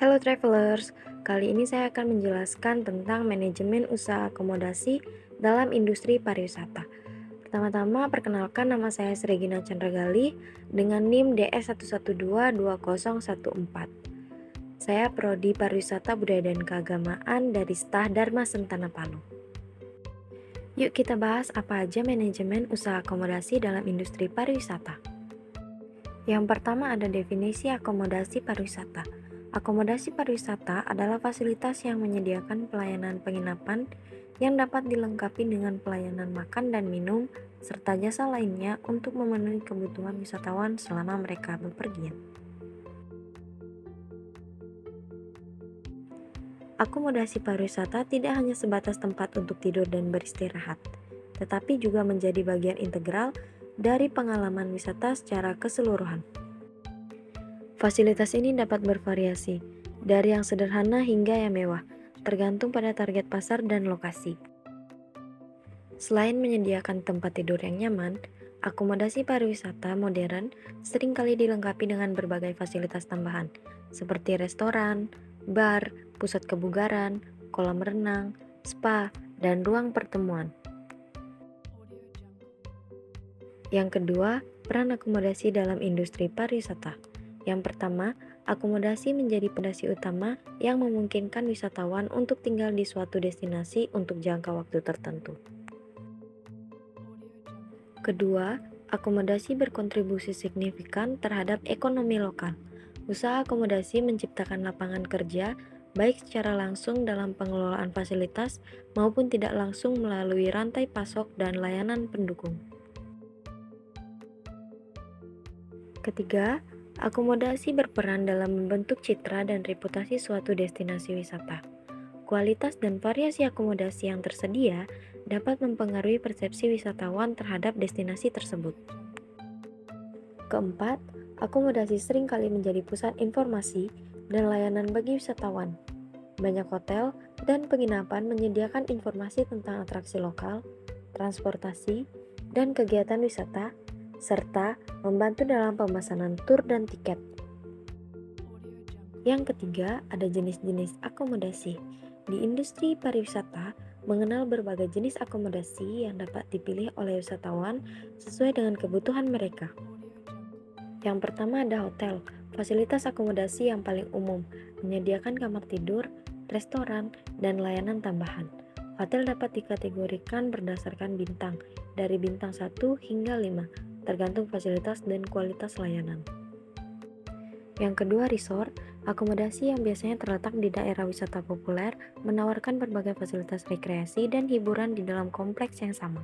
Hello travelers, kali ini saya akan menjelaskan tentang manajemen usaha akomodasi dalam industri pariwisata. Pertama-tama, perkenalkan nama saya Sregina Chandragali dengan NIM DS11220014. Saya Prodi Pariwisata Budaya dan Keagamaan dari Stah Dharma Sentana Palu. Yuk kita bahas apa aja manajemen usaha akomodasi dalam industri pariwisata. Yang pertama ada definisi akomodasi pariwisata. Akomodasi pariwisata adalah fasilitas yang menyediakan pelayanan penginapan yang dapat dilengkapi dengan pelayanan makan dan minum, serta jasa lainnya untuk memenuhi kebutuhan wisatawan selama mereka bepergian. Akomodasi pariwisata tidak hanya sebatas tempat untuk tidur dan beristirahat, tetapi juga menjadi bagian integral dari pengalaman wisata secara keseluruhan. Fasilitas ini dapat bervariasi, dari yang sederhana hingga yang mewah, tergantung pada target pasar dan lokasi. Selain menyediakan tempat tidur yang nyaman, akomodasi pariwisata modern seringkali dilengkapi dengan berbagai fasilitas tambahan, seperti restoran, bar, pusat kebugaran, kolam renang, spa, dan ruang pertemuan. Yang kedua, peran akomodasi dalam industri pariwisata. Yang pertama, akomodasi menjadi fondasi utama yang memungkinkan wisatawan untuk tinggal di suatu destinasi untuk jangka waktu tertentu. Kedua, akomodasi berkontribusi signifikan terhadap ekonomi lokal. Usaha akomodasi menciptakan lapangan kerja baik secara langsung dalam pengelolaan fasilitas maupun tidak langsung melalui rantai pasok dan layanan pendukung. Ketiga, akomodasi berperan dalam membentuk citra dan reputasi suatu destinasi wisata. Kualitas dan variasi akomodasi yang tersedia dapat mempengaruhi persepsi wisatawan terhadap destinasi tersebut. Keempat, akomodasi seringkali menjadi pusat informasi dan layanan bagi wisatawan. Banyak hotel dan penginapan menyediakan informasi tentang atraksi lokal, transportasi, dan kegiatan wisata, serta membantu dalam pemesanan tur dan tiket. Yang ketiga, ada jenis-jenis akomodasi. Di industri pariwisata, mengenal berbagai jenis akomodasi yang dapat dipilih oleh wisatawan sesuai dengan kebutuhan mereka. Yang pertama ada hotel, fasilitas akomodasi yang paling umum, menyediakan kamar tidur, restoran, dan layanan tambahan. Hotel dapat dikategorikan berdasarkan bintang, dari bintang 1 hingga 5, tergantung fasilitas dan kualitas layanan. Yang kedua, resort, akomodasi yang biasanya terletak di daerah wisata populer, menawarkan berbagai fasilitas rekreasi dan hiburan di dalam kompleks yang sama.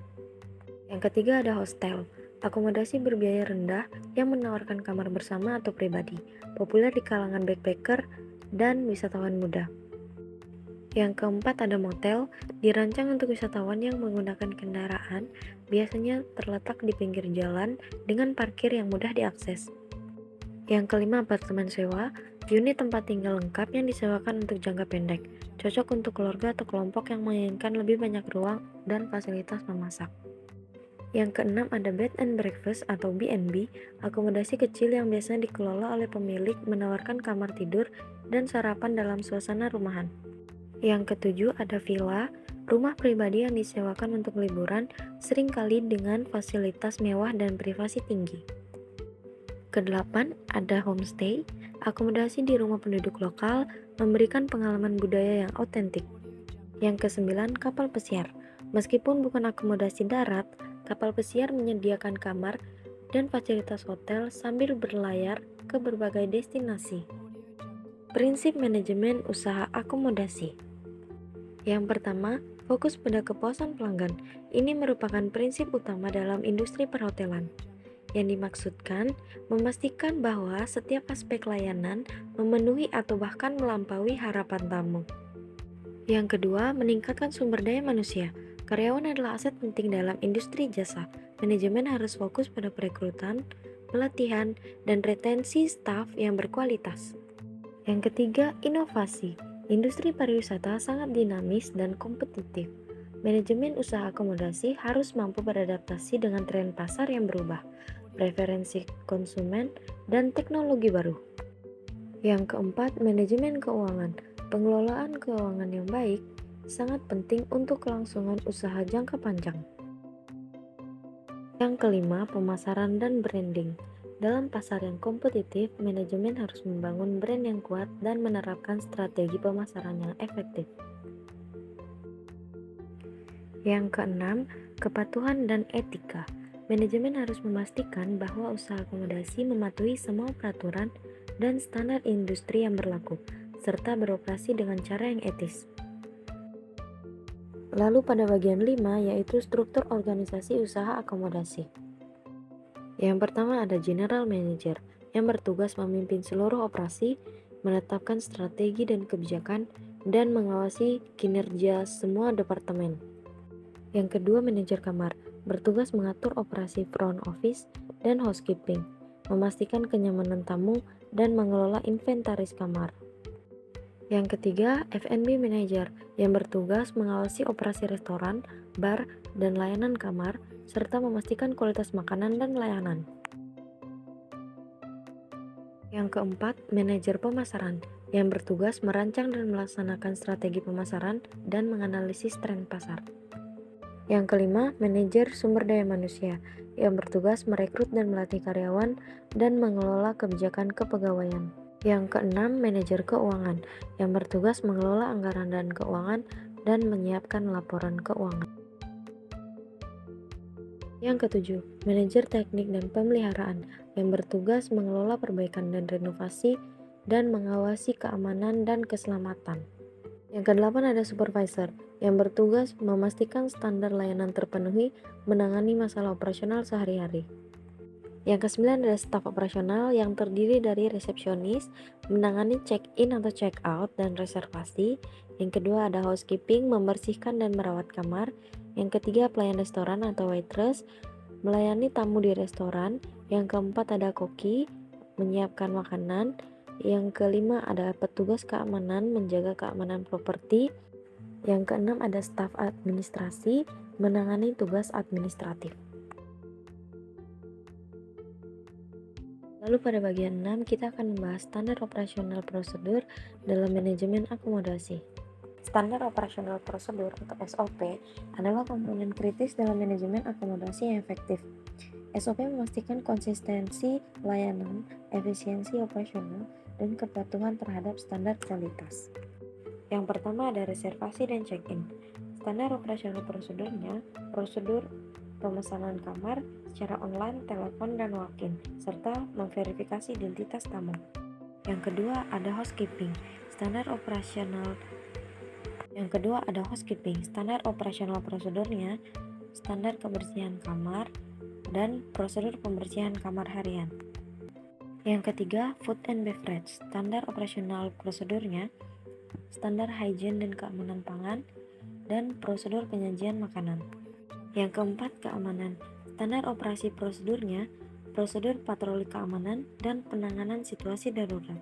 Yang ketiga ada hostel, akomodasi berbiaya rendah yang menawarkan kamar bersama atau pribadi, populer di kalangan backpacker dan wisatawan muda. Yang keempat ada motel, dirancang untuk wisatawan yang menggunakan kendaraan, biasanya terletak di pinggir jalan dengan parkir yang mudah diakses. Yang kelima apartemen sewa, unit tempat tinggal lengkap yang disewakan untuk jangka pendek, cocok untuk keluarga atau kelompok yang menginginkan lebih banyak ruang dan fasilitas memasak. Yang keenam ada bed and breakfast atau B&B, akomodasi kecil yang biasanya dikelola oleh pemilik menawarkan kamar tidur dan sarapan dalam suasana rumahan. Yang ketujuh ada villa, rumah pribadi yang disewakan untuk liburan, seringkali dengan fasilitas mewah dan privasi tinggi. Kedelapan ada homestay, akomodasi di rumah penduduk lokal, memberikan pengalaman budaya yang autentik. Yang kesembilan kapal pesiar, meskipun bukan akomodasi darat, kapal pesiar menyediakan kamar dan fasilitas hotel sambil berlayar ke berbagai destinasi. Prinsip manajemen usaha akomodasi. Yang pertama, fokus pada kepuasan pelanggan. Ini merupakan prinsip utama dalam industri perhotelan. Yang dimaksudkan, memastikan bahwa setiap aspek layanan memenuhi atau bahkan melampaui harapan tamu. Yang kedua, meningkatkan sumber daya manusia. Karyawan adalah aset penting dalam industri jasa. Manajemen harus fokus pada perekrutan, pelatihan, dan retensi staf yang berkualitas. Yang ketiga, inovasi. Industri pariwisata sangat dinamis dan kompetitif. Manajemen usaha akomodasi harus mampu beradaptasi dengan tren pasar yang berubah, preferensi konsumen, dan teknologi baru. Yang keempat, manajemen keuangan. Pengelolaan keuangan yang baik sangat penting untuk kelangsungan usaha jangka panjang. Yang kelima, pemasaran dan branding. Dalam pasar yang kompetitif, manajemen harus membangun brand yang kuat dan menerapkan strategi pemasaran yang efektif. Yang keenam, kepatuhan dan etika. Manajemen harus memastikan bahwa usaha akomodasi mematuhi semua peraturan dan standar industri yang berlaku, serta beroperasi dengan cara yang etis. Lalu pada bagian 5 yaitu struktur organisasi usaha akomodasi. Yang pertama ada General Manager yang bertugas memimpin seluruh operasi, menetapkan strategi dan kebijakan, dan mengawasi kinerja semua departemen. Yang kedua manajer kamar, bertugas mengatur operasi front office dan housekeeping, memastikan kenyamanan tamu, dan mengelola inventaris kamar. Yang ketiga, F&B Manager yang bertugas mengawasi operasi restoran, bar, dan layanan kamar, serta memastikan kualitas makanan dan layanan. Yang keempat, Manajer Pemasaran yang bertugas merancang dan melaksanakan strategi pemasaran dan menganalisis tren pasar. Yang kelima, Manajer Sumber Daya Manusia yang bertugas merekrut dan melatih karyawan dan mengelola kebijakan kepegawaian. Yang keenam, manajer keuangan yang bertugas mengelola anggaran dan keuangan dan menyiapkan laporan keuangan. Yang ketujuh, manajer teknik dan pemeliharaan yang bertugas mengelola perbaikan dan renovasi dan mengawasi keamanan dan keselamatan. Yang kedelapan ada supervisor yang bertugas memastikan standar layanan terpenuhi, menangani masalah operasional sehari-hari. Yang kesembilan ada staf operasional yang terdiri dari resepsionis, menangani check-in atau check-out dan reservasi. Yang kedua ada housekeeping, membersihkan dan merawat kamar. Yang ketiga pelayan restoran atau waitress, melayani tamu di restoran. Yang keempat ada koki, menyiapkan makanan. Yang kelima ada petugas keamanan, menjaga keamanan properti. Yang keenam ada staf administrasi, menangani tugas administratif. Lalu pada bagian 6 kita akan membahas standar operasional prosedur dalam manajemen akomodasi. Standar operasional prosedur atau SOP adalah komponen kritis dalam manajemen akomodasi yang efektif. SOP memastikan konsistensi layanan, efisiensi operasional, dan kepatuhan terhadap standar kualitas. Yang pertama ada reservasi dan check-in. Standar operasional prosedurnya, prosedur pemesanan kamar secara online, telepon, dan walk-in, serta memverifikasi identitas tamu. Yang kedua ada housekeeping. Standar operasional prosedurnya, standar kebersihan kamar, dan prosedur pembersihan kamar harian. Yang ketiga, food and beverage. Standar operasional prosedurnya, standar hygiene dan keamanan pangan, dan prosedur penyajian makanan. Yang keempat, keamanan. Standar operasi prosedurnya, prosedur patroli keamanan, dan penanganan situasi darurat.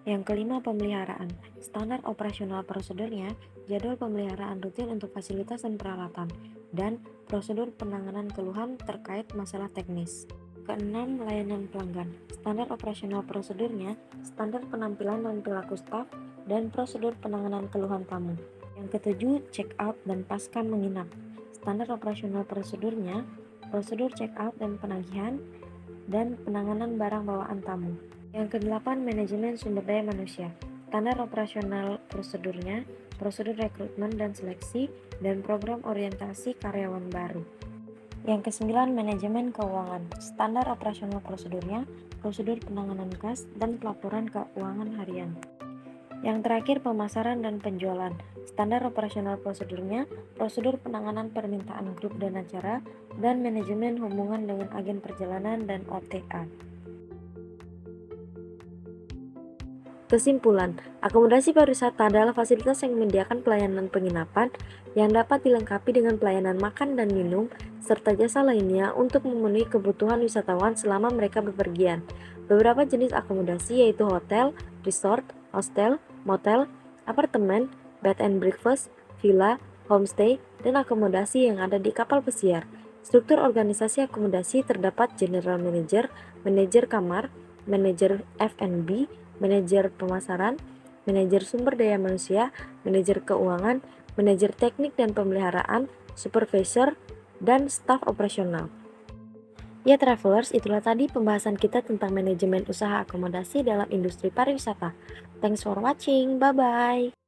Yang kelima, pemeliharaan. Standar operasional prosedurnya, jadwal pemeliharaan rutin untuk fasilitas dan peralatan, dan prosedur penanganan keluhan terkait masalah teknis. Keenam, layanan pelanggan. Standar operasional prosedurnya, standar penampilan dan perilaku staf, dan prosedur penanganan keluhan tamu. Yang ketujuh, check out dan pasca menginap. Standar operasional prosedurnya, prosedur check out dan penagihan, dan penanganan barang bawaan tamu. Yang kedelapan, manajemen sumber daya manusia. Standar operasional prosedurnya, prosedur rekrutmen dan seleksi, dan program orientasi karyawan baru. Yang kesembilan, manajemen keuangan. Standar operasional prosedurnya, prosedur penanganan kas, dan pelaporan keuangan harian. Yang terakhir, pemasaran dan penjualan. Standar operasional prosedurnya, prosedur penanganan permintaan grup dan acara, dan manajemen hubungan dengan agen perjalanan dan OTA. Kesimpulan, akomodasi pariwisata adalah fasilitas yang menyediakan pelayanan penginapan yang dapat dilengkapi dengan pelayanan makan dan minum, serta jasa lainnya untuk memenuhi kebutuhan wisatawan selama mereka bepergian. Beberapa jenis akomodasi yaitu hotel, resort, hostel, motel, apartemen, bed and breakfast, villa, homestay, dan akomodasi yang ada di kapal pesiar. Struktur organisasi akomodasi terdapat general manager, manajer kamar, manajer F&B, manajer pemasaran, manajer sumber daya manusia, manajer keuangan, manajer teknik dan pemeliharaan, supervisor, dan staf operasional. Ya travelers, itulah tadi pembahasan kita tentang manajemen usaha akomodasi dalam industri pariwisata. Thanks for watching, bye-bye.